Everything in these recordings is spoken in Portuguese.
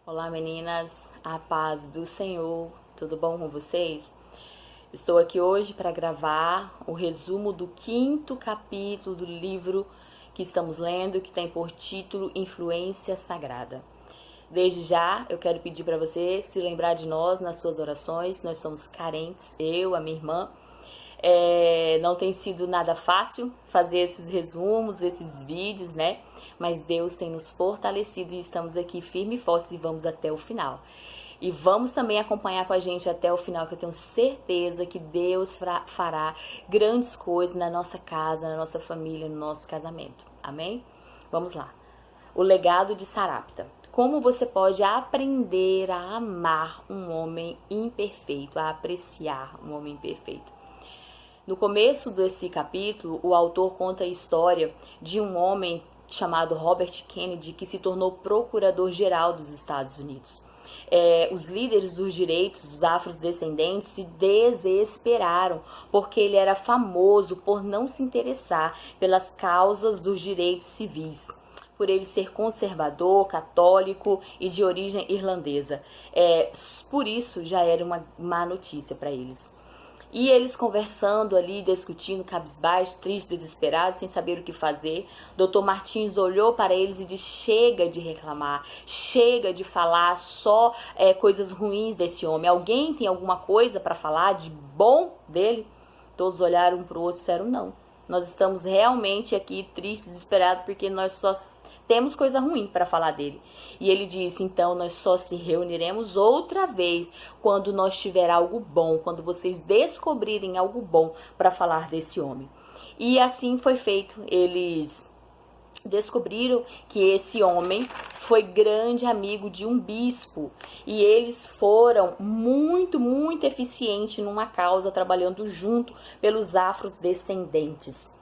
Olá meninas, a paz do Senhor, tudo bom com vocês? Estou aqui hoje para gravar o resumo do 5º capítulo do livro que estamos lendo, que tem por título Influência Sagrada. Desde já eu quero pedir para você se lembrar de nós nas suas orações. Nós somos carentes, eu, a minha irmã. Não tem sido nada fácil fazer esses resumos, esses vídeos, né? Mas Deus tem nos fortalecido e estamos aqui firmes e fortes e vamos até o final. E vamos também acompanhar com a gente até o final, que eu tenho certeza que Deus fará grandes coisas na nossa casa, na nossa família, no nosso casamento. Amém? Vamos lá. O legado de Sarapta. Como você pode aprender a amar um homem imperfeito, a apreciar um homem imperfeito? No começo desse capítulo, o autor conta a história de um homem chamado Robert Kennedy, que se tornou procurador-geral dos Estados Unidos. Os líderes dos direitos dos afrodescendentes se desesperaram, porque ele era famoso por não se interessar pelas causas dos direitos civis, por ele ser conservador, católico e de origem irlandesa. Por isso já era uma má notícia para eles. E eles conversando ali, discutindo, cabisbaixo, triste, desesperado, sem saber o que fazer. Dr. Martins olhou para eles e disse: chega de reclamar, chega de falar só coisas ruins desse homem. Alguém tem alguma coisa para falar de bom dele? Todos olharam um para o outro e disseram: não. Nós estamos realmente aqui tristes, desesperados, porque nós só temos coisa ruim para falar dele. E ele disse: então nós só se reuniremos outra vez quando nós tiver algo bom, quando vocês descobrirem algo bom para falar desse homem. E assim foi feito. Eles descobriram que esse homem foi grande amigo de um bispo e eles foram muito eficientes numa causa, trabalhando junto pelos afrodescendentes.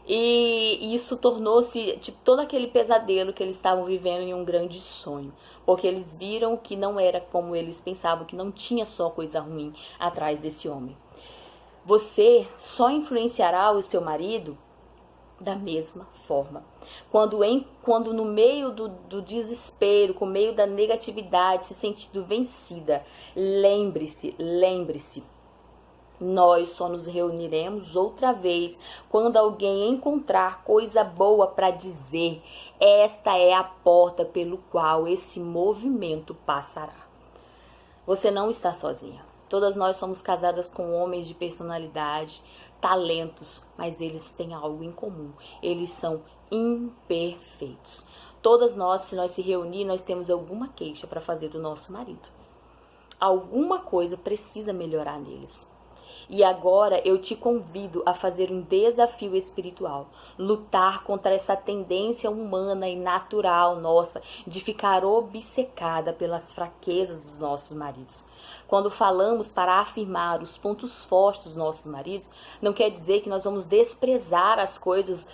E isso tornou-se tipo todo aquele pesadelo que eles estavam vivendo em um grande sonho, porque eles viram que não era como eles pensavam, que não tinha só coisa ruim atrás desse homem. Você só influenciará o seu marido da mesma forma. Quando no meio do desespero, com meio da negatividade, se sentindo vencida, lembre-se, nós só nos reuniremos outra vez quando alguém encontrar coisa boa para dizer. Esta é a porta pelo qual esse movimento passará. Você não está sozinha. Todas nós somos casadas com homens de personalidade, talentos, mas eles têm algo em comum. Eles são imperfeitos. Todas nós, se nós se reunir, nós temos alguma queixa para fazer do nosso marido. Alguma coisa precisa melhorar neles. E agora eu te convido a fazer um desafio espiritual, lutar contra essa tendência humana e natural nossa de ficar obcecada pelas fraquezas dos nossos maridos. Quando falamos para afirmar os pontos fortes dos nossos maridos, não quer dizer que nós vamos desprezar as coisas,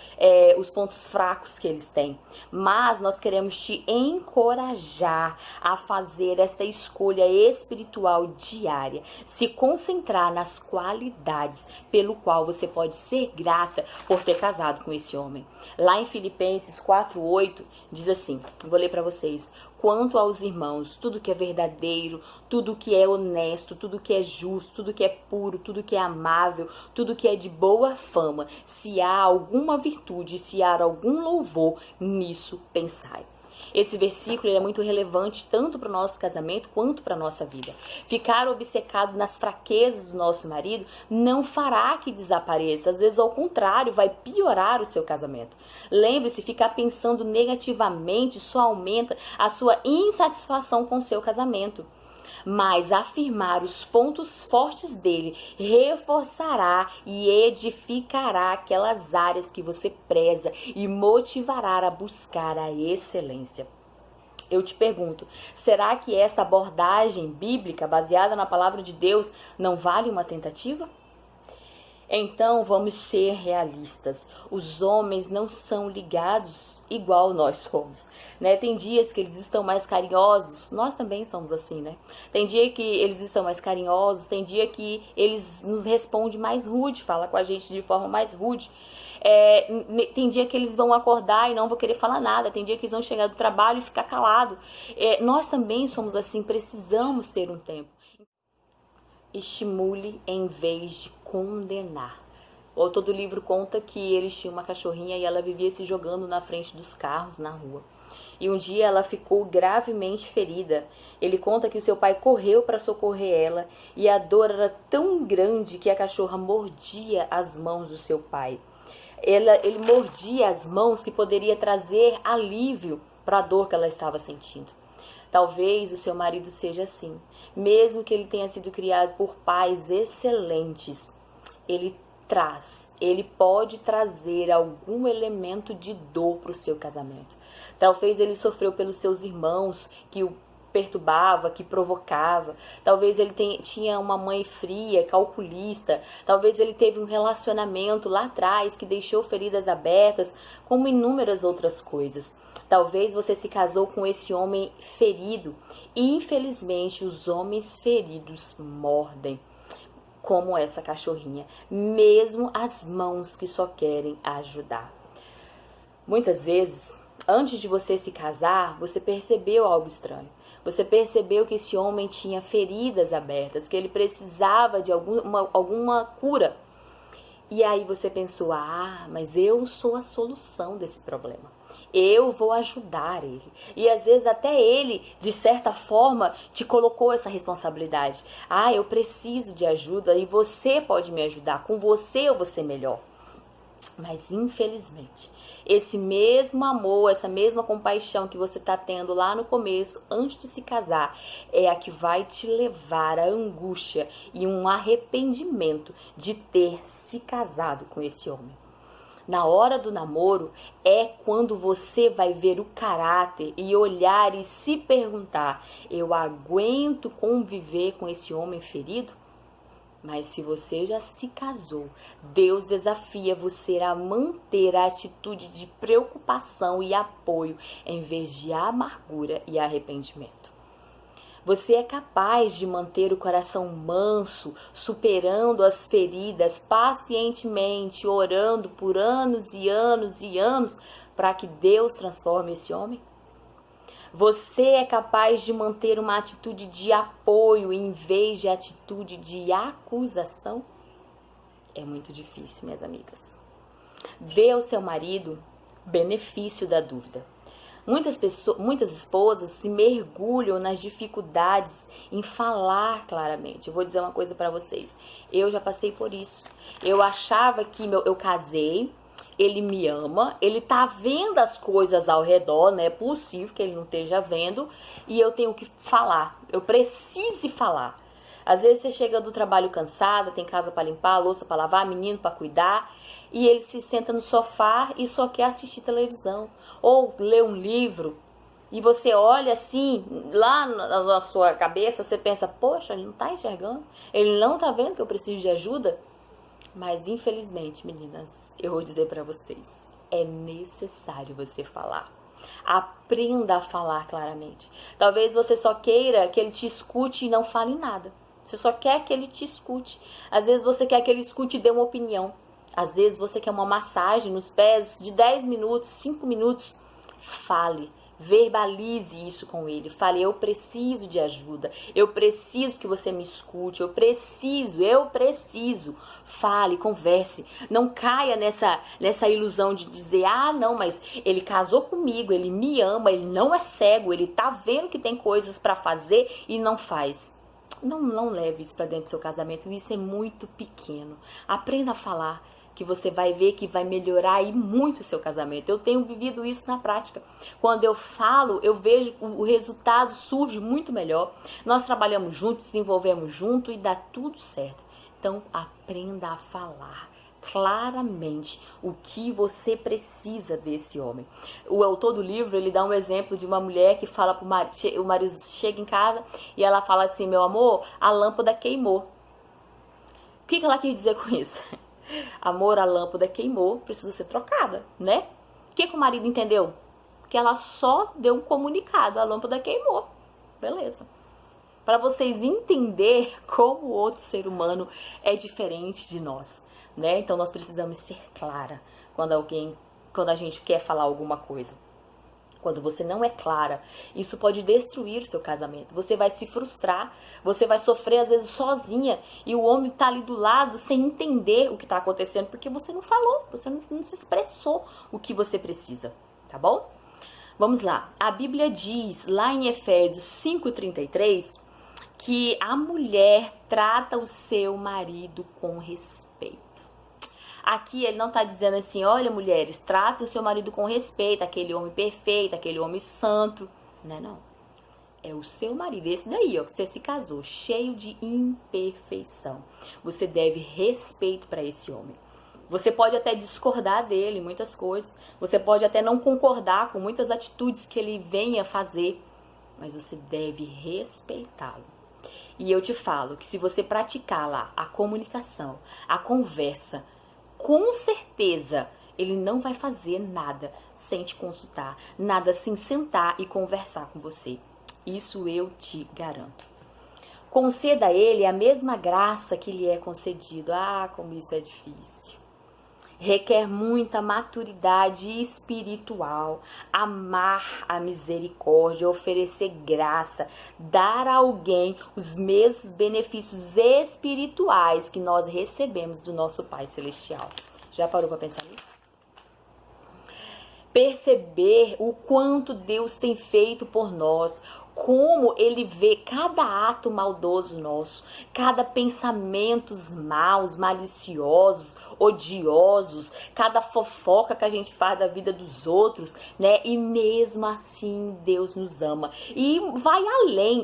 os pontos fracos que eles têm. Mas nós queremos te encorajar a fazer essa escolha espiritual diária, se concentrar nas qualidades pelo qual você pode ser grata por ter casado com esse homem. Lá em Filipenses 4:8 diz assim, vou ler para vocês: quanto aos irmãos, tudo que é verdadeiro, tudo que é honesto, tudo que é justo, tudo que é puro, tudo que é amável, tudo que é de boa fama, se há alguma virtude, se há algum louvor, nisso pensai. Esse versículo é muito relevante tanto para o nosso casamento quanto para a nossa vida. Ficar obcecado nas fraquezas do nosso marido não fará que desapareça. Às vezes, ao contrário, vai piorar o seu casamento. Lembre-se, ficar pensando negativamente só aumenta a sua insatisfação com o seu casamento. Mas afirmar os pontos fortes dele reforçará e edificará aquelas áreas que você preza e motivará a buscar a excelência. Eu te pergunto, será que essa abordagem bíblica baseada na palavra de Deus não vale uma tentativa? Então vamos ser realistas. Os homens não são ligados igual nós somos, né? Tem dias que eles estão mais carinhosos, nós também somos assim, né? Tem dia que eles estão mais carinhosos, tem dia que eles nos respondem mais rude, fala com a gente de forma mais rude. Tem dia que eles vão acordar e não vão querer falar nada. Tem dia que eles vão chegar do trabalho e ficar calado. Nós também somos assim, precisamos ter um tempo. Estimule em vez de condenar. O autor do livro conta que eles tinham uma cachorrinha e ela vivia se jogando na frente dos carros na rua. E um dia ela ficou gravemente ferida. Ele conta que o seu pai correu para socorrer ela e a dor era tão grande que a cachorra mordia as mãos do seu pai. Ele mordia as mãos que poderia trazer alívio para a dor que ela estava sentindo. Talvez o seu marido seja assim. Mesmo que ele tenha sido criado por pais excelentes, ele pode trazer algum elemento de dor para o seu casamento. Talvez ele sofreu pelos seus irmãos que o perturbava, que provocava. Talvez ele tinha uma mãe fria, calculista. Talvez ele teve um relacionamento lá atrás que deixou feridas abertas, como inúmeras outras coisas. Talvez você se casou com esse homem ferido. E infelizmente os homens feridos mordem, como essa cachorrinha, mesmo as mãos que só querem ajudar. Muitas vezes, antes de você se casar, você percebeu algo estranho. Você percebeu que esse homem tinha feridas abertas, que ele precisava de alguma cura. E aí você pensou, mas eu sou a solução desse problema. Eu vou ajudar ele. E às vezes até ele, de certa forma, te colocou essa responsabilidade. Eu preciso de ajuda e você pode me ajudar. Com você eu vou ser melhor. Mas infelizmente, esse mesmo amor, essa mesma compaixão que você está tendo lá no começo, antes de se casar, é a que vai te levar à angústia e um arrependimento de ter se casado com esse homem. Na hora do namoro é quando você vai ver o caráter e olhar e se perguntar: eu aguento conviver com esse homem ferido? Mas se você já se casou, Deus desafia você a manter a atitude de preocupação e apoio em vez de amargura e arrependimento. Você é capaz de manter o coração manso, superando as feridas pacientemente, orando por anos e anos e anos para que Deus transforme esse homem? Você é capaz de manter uma atitude de apoio em vez de atitude de acusação? É muito difícil, minhas amigas. Dê ao seu marido benefício da dúvida. Muitas esposas se mergulham nas dificuldades em falar claramente. Eu vou dizer uma coisa para vocês. Eu já passei por isso. Eu achava que eu casei, ele me ama, ele tá vendo as coisas ao redor, não é possível que ele não esteja vendo, e eu tenho que falar. Eu preciso falar. Às vezes você chega do trabalho cansada, tem casa para limpar, louça para lavar, menino para cuidar, e ele se senta no sofá e só quer assistir televisão ou ler um livro. E você olha assim, lá na sua cabeça, você pensa, poxa, ele não tá enxergando, ele não tá vendo que eu preciso de ajuda. Mas infelizmente, meninas, eu vou dizer para vocês, é necessário você falar. Aprenda a falar claramente. Talvez você só queira que ele te escute e não fale nada. Você só quer que ele te escute. Às vezes você quer que ele escute e dê uma opinião. Às vezes você quer uma massagem nos pés de 10 minutos, 5 minutos. Fale. Verbalize isso com ele. Fale, eu preciso de ajuda. Eu preciso que você me escute. Eu preciso. Fale, converse. Não caia nessa ilusão de dizer, não, mas ele casou comigo, ele me ama, ele não é cego, ele tá vendo que tem coisas para fazer e não faz. Não leve isso para dentro do seu casamento. Isso é muito pequeno. Aprenda a falar, que você vai ver que vai melhorar aí muito o seu casamento. Eu tenho vivido isso na prática. Quando eu falo, eu vejo o resultado surge muito melhor. Nós trabalhamos juntos, desenvolvemos junto e dá tudo certo. Então, aprenda a falar claramente o que você precisa desse homem. O autor do livro, ele dá um exemplo de uma mulher que fala pro marido, o marido chega em casa e ela fala assim, meu amor, a lâmpada queimou. O que ela quis dizer com isso? Amor, a lâmpada queimou, precisa ser trocada, né? O que o marido entendeu? Que ela só deu um comunicado, a lâmpada queimou. Beleza. Para vocês entenderem como o outro ser humano é diferente de nós, né? Então nós precisamos ser clara. quando a gente quer falar alguma coisa. Quando você não é clara, isso pode destruir o seu casamento. Você vai se frustrar, você vai sofrer às vezes sozinha e o homem tá ali do lado sem entender o que tá acontecendo porque você não falou, você não se expressou o que você precisa, tá bom? Vamos lá. A Bíblia diz lá em Efésios 5:33 que a mulher trata o seu marido com respeito. Aqui ele não está dizendo assim, olha mulheres, trate o seu marido com respeito, aquele homem perfeito, aquele homem santo. Não é não. É o seu marido, esse daí, ó, que você se casou, cheio de imperfeição. Você deve respeito para esse homem. Você pode até discordar dele em muitas coisas. Você pode até não concordar com muitas atitudes que ele venha fazer. Mas você deve respeitá-lo. E eu te falo que se você praticar lá a comunicação, a conversa, com certeza ele não vai fazer nada sem te consultar, nada sem sentar e conversar com você. Isso eu te garanto. Conceda a ele a mesma graça que lhe é concedido. Ah, como isso é difícil. Requer muita maturidade espiritual, amar a misericórdia, oferecer graça, dar a alguém os mesmos benefícios espirituais que nós recebemos do nosso Pai Celestial. Já parou para pensar nisso? Perceber o quanto Deus tem feito por nós, como Ele vê cada ato maldoso nosso, cada pensamentos maus, maliciosos, odiosos, cada fofoca que a gente faz da vida dos outros, né? E mesmo assim Deus nos ama. E vai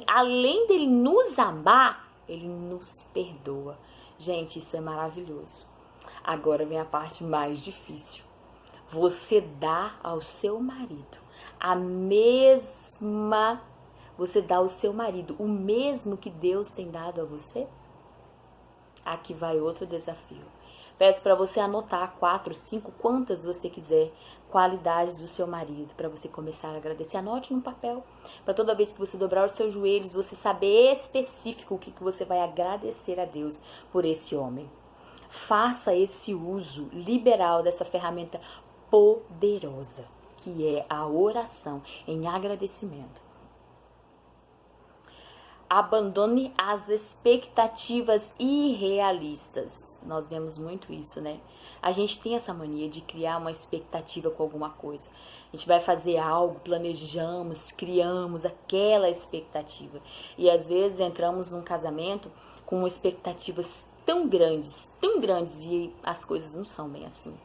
além dele nos amar, Ele nos perdoa. Gente, isso é maravilhoso. Agora vem a parte mais difícil. Você dá ao seu marido você dá ao seu marido o mesmo que Deus tem dado a você? Aqui vai outro desafio. Peço para você anotar 4, 5, quantas você quiser, qualidades do seu marido, para você começar a agradecer. Anote num papel, para toda vez que você dobrar os seus joelhos, você saber específico o que você vai agradecer a Deus por esse homem. Faça esse uso liberal dessa ferramenta poderosa, que é a oração em agradecimento. Abandone as expectativas irrealistas. Nós vemos muito isso, né? A gente tem essa mania de criar uma expectativa com alguma coisa. A gente vai fazer algo, planejamos, criamos aquela expectativa. E às vezes entramos num casamento com expectativas tão grandes, e as coisas não são bem assim.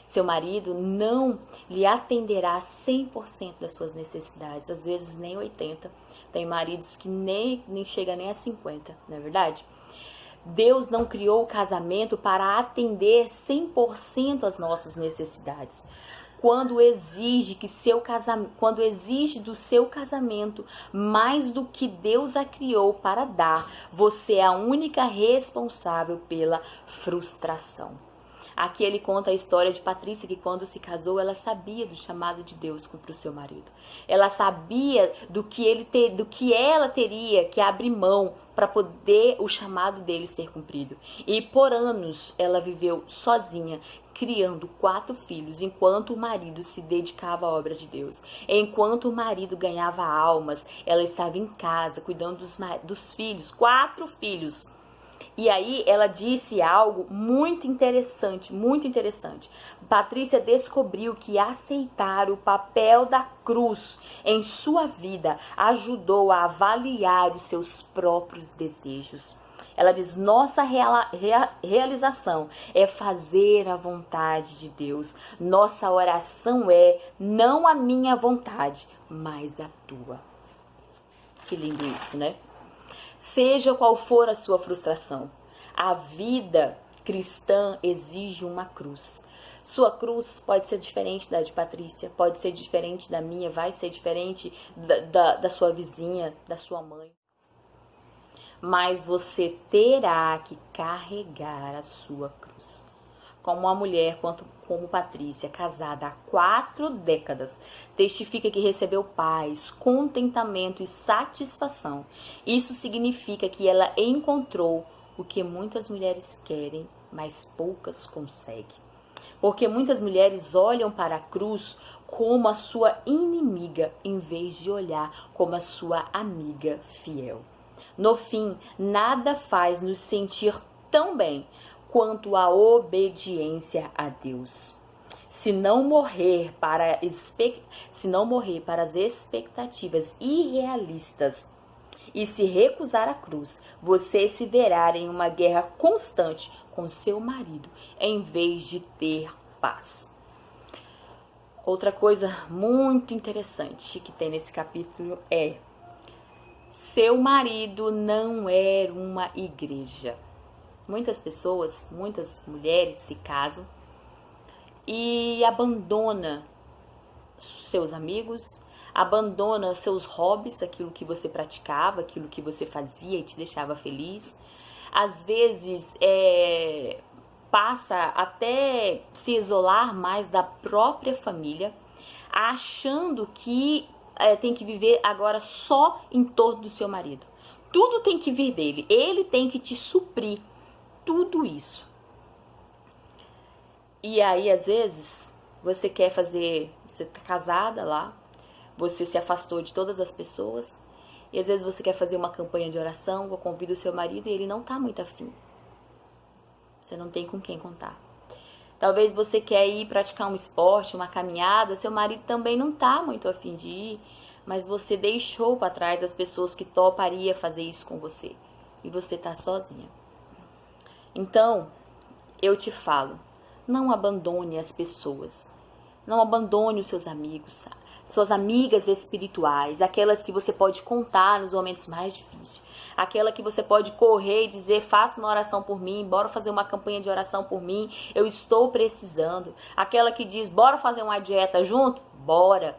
Seu marido não lhe atenderá 100% das suas necessidades, às vezes nem 80%. Tem maridos que nem chega nem a 50%, não é verdade? Deus não criou o casamento para atender 100% as nossas necessidades. Quando exige do seu casamento mais do que Deus a criou para dar, você é a única responsável pela frustração. Aqui ele conta a história de Patrícia, que quando se casou, ela sabia do chamado de Deus para o seu marido. Ela sabia do que ela teria que abrir mão para poder o chamado dele ser cumprido. E por anos ela viveu sozinha, criando 4 filhos, enquanto o marido se dedicava à obra de Deus. Enquanto o marido ganhava almas, ela estava em casa, cuidando dos filhos, 4 filhos. E aí ela disse algo muito interessante, muito interessante. Patrícia descobriu que aceitar o papel da cruz em sua vida ajudou a avaliar os seus próprios desejos. Ela diz, nossa realização é fazer a vontade de Deus. Nossa oração é, não a minha vontade, mas a tua. Que lindo isso, né? Seja qual for a sua frustração, a vida cristã exige uma cruz. Sua cruz pode ser diferente da de Patrícia, pode ser diferente da minha, vai ser diferente da sua vizinha, da sua mãe. Mas você terá que carregar a sua cruz. Como uma mulher, como Patrícia, casada há 4 décadas, testifica que recebeu paz, contentamento e satisfação. Isso significa que ela encontrou o que muitas mulheres querem, mas poucas conseguem. Porque muitas mulheres olham para a cruz como a sua inimiga, em vez de olhar como a sua amiga fiel. No fim, nada faz nos sentir tão bem quanto a obediência a Deus. Se não morrer para as expectativas irrealistas e se recusar à cruz, você se verá em uma guerra constante com seu marido, em vez de ter paz. Outra coisa muito interessante que tem nesse capítulo é: seu marido não é uma igreja. Muitas pessoas, muitas mulheres se casam e abandona seus amigos, abandona seus hobbies, aquilo que você praticava, aquilo que você fazia e te deixava feliz. Às vezes passa até se isolar mais da própria família, achando que tem que viver agora só em torno do seu marido. Tudo tem que vir dele, ele tem que te suprir tudo isso. E aí, às vezes, você tá casada lá, você se afastou de todas as pessoas, e às vezes você quer fazer uma campanha de oração, ou convida o seu marido e ele não tá muito afim. Você não tem com quem contar. Talvez você quer ir praticar um esporte, uma caminhada, seu marido também não tá muito afim de ir, mas você deixou para trás as pessoas que toparia fazer isso com você, e você tá sozinha. Então, eu te falo, não abandone as pessoas, não abandone os seus amigos, suas amigas espirituais, aquelas que você pode contar nos momentos mais difíceis, aquela que você pode correr e dizer: faça uma oração por mim, bora fazer uma campanha de oração por mim, eu estou precisando. Aquela que diz: bora fazer uma dieta junto? Bora.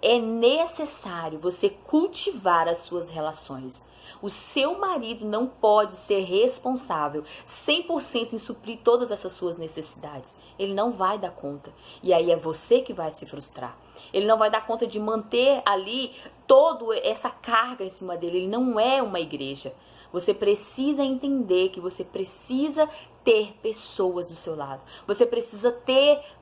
É necessário você cultivar as suas relações. O seu marido não pode ser responsável 100% em suprir todas essas suas necessidades. Ele não vai dar conta. E aí é você que vai se frustrar. Ele não vai dar conta de manter ali toda essa carga em cima dele. Ele não é uma igreja. Você precisa entender que você precisa ter pessoas do seu lado. Você precisa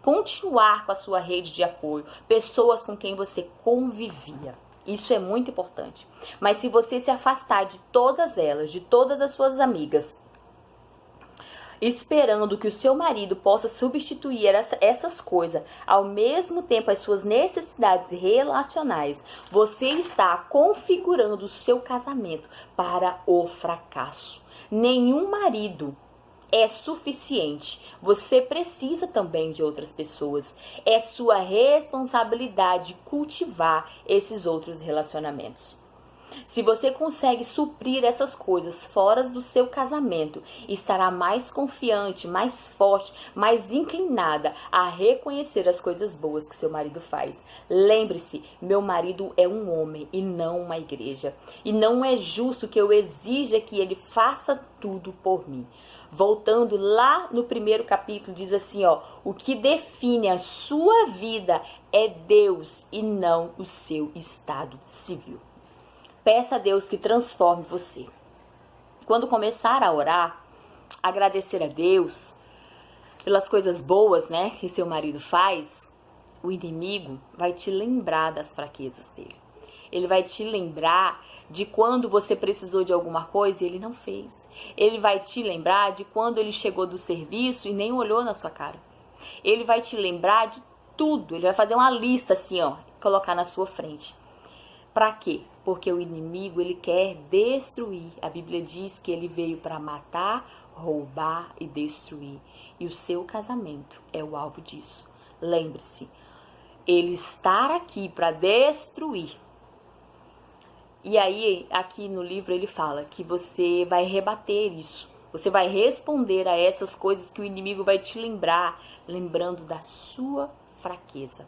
continuar com a sua rede de apoio. Pessoas com quem você convivia. Isso é muito importante. Mas se você se afastar de todas elas, de todas as suas amigas, esperando que o seu marido possa substituir essas coisas, ao mesmo tempo as suas necessidades relacionais, você está configurando o seu casamento para o fracasso. Nenhum marido é suficiente. Você precisa também de outras pessoas. É sua responsabilidade cultivar esses outros relacionamentos. Se você consegue suprir essas coisas fora do seu casamento, estará mais confiante, mais forte, mais inclinada a reconhecer as coisas boas que seu marido faz. Lembre-se, meu marido é um homem e não uma igreja. E não é justo que eu exija que ele faça tudo por mim. Voltando lá no primeiro capítulo, diz assim, o que define a sua vida é Deus e não o seu estado civil. Peça a Deus que transforme você. Quando começar a orar, agradecer a Deus pelas coisas boas, que seu marido faz, o inimigo vai te lembrar das fraquezas dele. Ele vai te lembrar de quando você precisou de alguma coisa e ele não fez. Ele vai te lembrar de quando ele chegou do serviço e nem olhou na sua cara. Ele vai te lembrar de tudo. Ele vai fazer uma lista assim, colocar na sua frente. Para quê? Porque o inimigo, ele quer destruir. A Bíblia diz que ele veio para matar, roubar e destruir. E o seu casamento é o alvo disso. Lembre-se, ele está aqui para destruir. E aí, aqui no livro ele fala que você vai rebater isso. Você vai responder a essas coisas que o inimigo vai te lembrar, lembrando da sua fraqueza.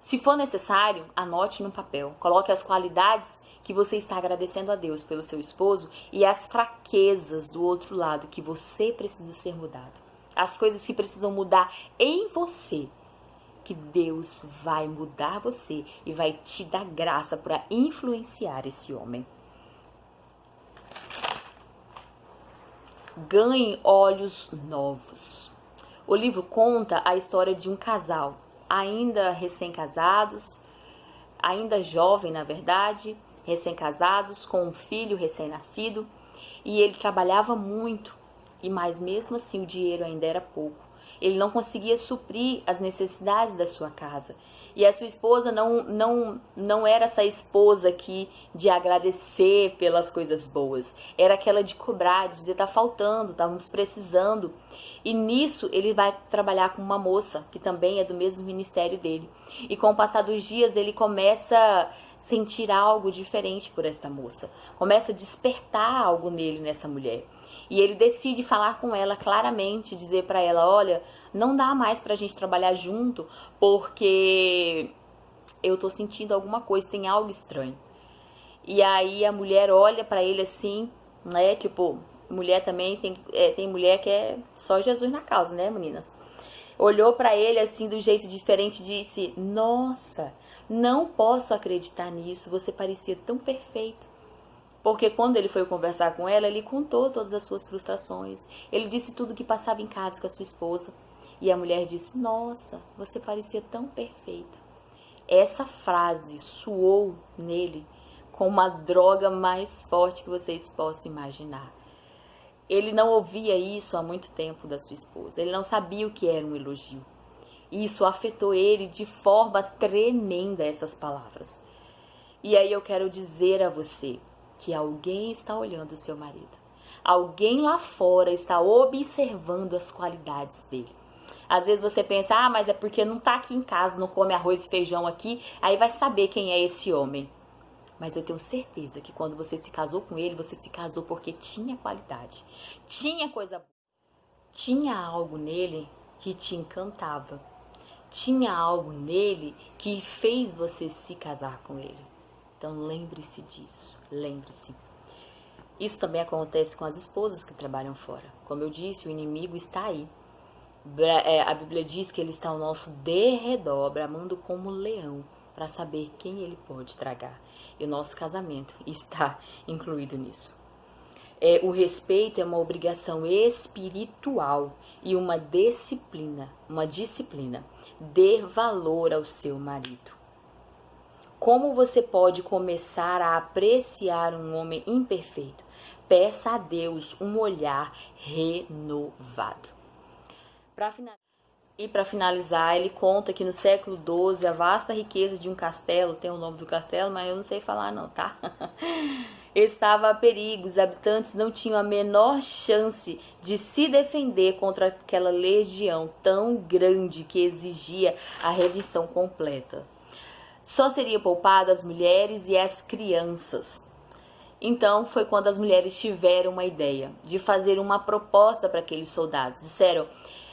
Se for necessário, anote no papel. Coloque as qualidades que você está agradecendo a Deus pelo seu esposo e as fraquezas do outro lado que você precisa ser mudado. As coisas que precisam mudar em você. Que Deus vai mudar você e vai te dar graça para influenciar esse homem. Ganhe olhos novos. O livro conta a história de um casal, ainda recém-casados, ainda jovem na verdade, recém-casados, com um filho recém-nascido, e ele trabalhava muito, mas mesmo assim o dinheiro ainda era pouco. Ele não conseguia suprir as necessidades da sua casa. E a sua esposa não era essa esposa aqui de agradecer pelas coisas boas. Era aquela de cobrar, de dizer, tá faltando, estávamos precisando. E nisso ele vai trabalhar com uma moça, que também é do mesmo ministério dele. E com o passar dos dias ele começa a sentir algo diferente por essa moça. Começa a despertar algo nele, nessa mulher. E ele decide falar com ela claramente, dizer para ela, olha, não dá mais pra gente trabalhar junto, porque eu tô sentindo alguma coisa, tem algo estranho. E aí a mulher olha pra ele assim, né, tipo, mulher também, tem mulher que é só Jesus na causa, né, meninas? Olhou pra ele assim, do jeito diferente, e disse, nossa, não posso acreditar nisso, você parecia tão perfeito. Porque quando ele foi conversar com ela, ele contou todas as suas frustrações. Ele disse tudo o que passava em casa com a sua esposa. E a mulher disse, nossa, você parecia tão perfeito. Essa frase soou nele com uma droga mais forte que vocês possam imaginar. Ele não ouvia isso há muito tempo da sua esposa. Ele não sabia o que era um elogio. E isso afetou ele de forma tremenda, essas palavras. E aí eu quero dizer a você que alguém está olhando o seu marido. Alguém lá fora está observando as qualidades dele. Às vezes você pensa, mas é porque não está aqui em casa, não come arroz e feijão aqui, aí vai saber quem é esse homem. Mas eu tenho certeza que quando você se casou com ele, você se casou porque tinha qualidade, tinha coisa boa, tinha algo nele que te encantava, tinha algo nele que fez você se casar com ele. Então lembre-se disso, lembre-se. Isso também acontece com as esposas que trabalham fora. Como eu disse, o inimigo está aí. A Bíblia diz que ele está ao nosso derredor, bramando como leão, para saber quem ele pode tragar. E o nosso casamento está incluído nisso. O respeito é uma obrigação espiritual e uma disciplina. Dê valor ao seu marido. Como você pode começar a apreciar um homem imperfeito? Peça a Deus um olhar renovado. Para finalizar, ele conta que no século XII, a vasta riqueza de um castelo, tem o nome do castelo, mas eu não sei falar não, tá? Estava a perigo, os habitantes não tinham a menor chance de se defender contra aquela legião tão grande que exigia a rendição completa. Só seria poupado as mulheres e as crianças. Então foi quando as mulheres tiveram uma ideia de fazer uma proposta para aqueles soldados. Disseram,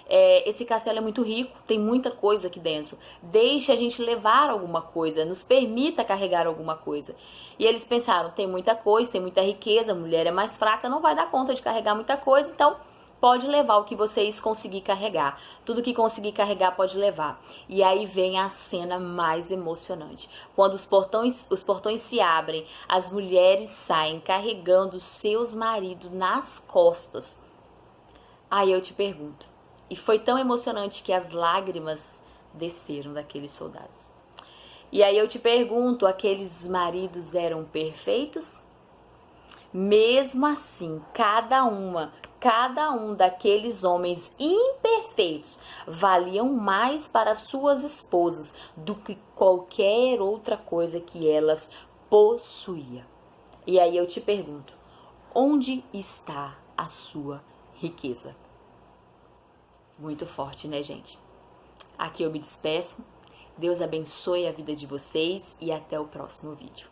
esse castelo é muito rico, tem muita coisa aqui dentro. Deixe a gente levar alguma coisa, nos permita carregar alguma coisa. E eles pensaram, tem muita coisa, tem muita riqueza, a mulher é mais fraca, não vai dar conta de carregar muita coisa, então pode levar o que vocês conseguir carregar. Tudo que conseguir carregar pode levar. E aí vem a cena mais emocionante. Quando os portões se abrem, as mulheres saem carregando seus maridos nas costas. Aí eu te pergunto. E foi tão emocionante que as lágrimas desceram daqueles soldados. E aí eu te pergunto, aqueles maridos eram perfeitos? Mesmo assim, cada um daqueles homens imperfeitos valiam mais para suas esposas do que qualquer outra coisa que elas possuíam. E aí eu te pergunto, onde está a sua riqueza? Muito forte, né, gente? Aqui eu me despeço. Deus abençoe a vida de vocês e até o próximo vídeo.